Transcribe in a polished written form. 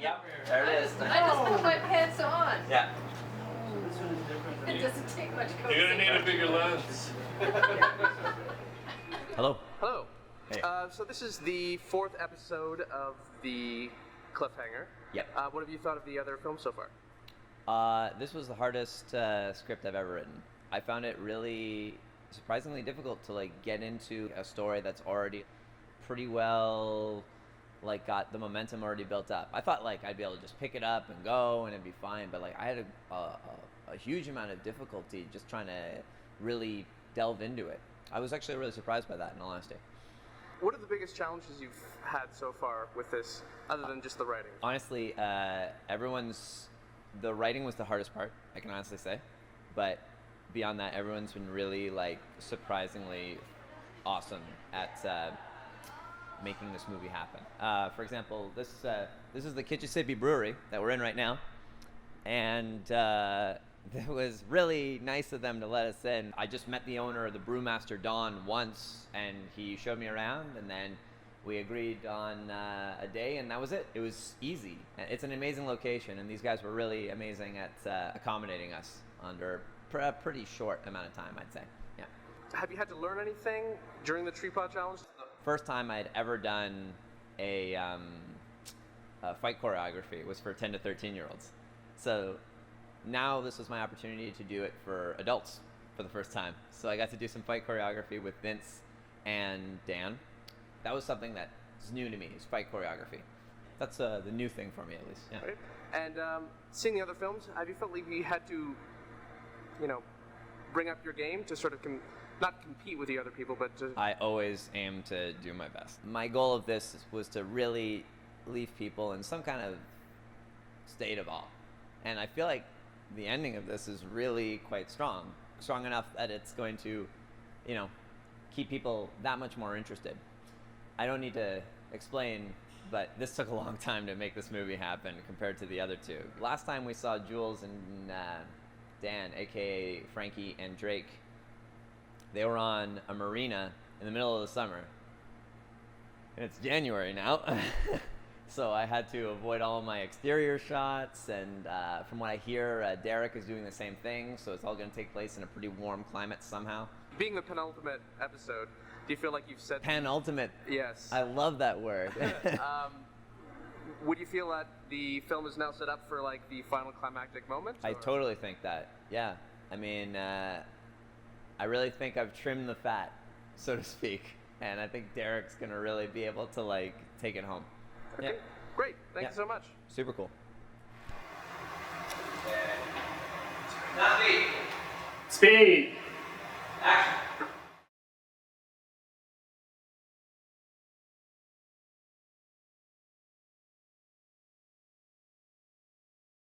Yep, there it is. I just put my pants on. Yeah. It doesn't take much coaxing. You're gonna need a bigger lens. Hello. Hello. Hey. So this is the 4th episode of the Cliffhanger. Yep. What have you thought of the other films so far? This was the hardest script I've ever written. I found it really surprisingly difficult to get into a story that's already pretty well got the momentum already built up. I thought I'd be able to just pick it up and go and it'd be fine, but I had a huge amount of difficulty just trying to really delve into it. I was actually really surprised by that, in all honesty. What are the biggest challenges you've had so far with this, other than just the writing? Honestly, the writing was the hardest part, I can honestly say. But beyond that, everyone's been really surprisingly awesome at making this movie happen. For example, this is the Kitchissippi Brewery that we're in right now. And it was really nice of them to let us in. I just met the owner, the brewmaster Don, once, and he showed me around, and then we agreed on a day, and that was it. It was easy. It's an amazing location, and these guys were really amazing at accommodating us under a pretty short amount of time, I'd say. Yeah. Have you had to learn anything during the Treepot challenge? First time I'd ever done a fight choreography was for 10 to 13-year-olds. So now this was my opportunity to do it for adults for the first time. So I got to do some fight choreography with Vince and Dan. That was something that is new to me, is fight choreography. That's the new thing for me, at least. Yeah. Right. And seeing the other films, have you felt like you had to, bring up your game to sort of not compete with the other people, but to... I always aim to do my best. My goal of this was to really leave people in some kind of state of awe. And I feel like the ending of this is really quite strong enough that it's going to, keep people that much more interested. I don't need to explain, but this took a long time to make this movie happen compared to the other two. Last time we saw Jules and Dan, aka Frankie and Drake, they were on a marina in the middle of the summer. And it's January now. So I had to avoid all of my exterior shots, and from what I hear, Derek is doing the same thing, so it's all going to take place in a pretty warm climate somehow. Being the penultimate episode, do you feel like you've said... Penultimate? Yes. I love that word. Would you feel that the film is now set up for the final climactic moment? I totally think that, yeah. I mean, I really think I've trimmed the fat, so to speak, and I think Derek's going to really be able to take it home. Okay, yeah. Great. Thank you so much. Super cool. Speed. Action.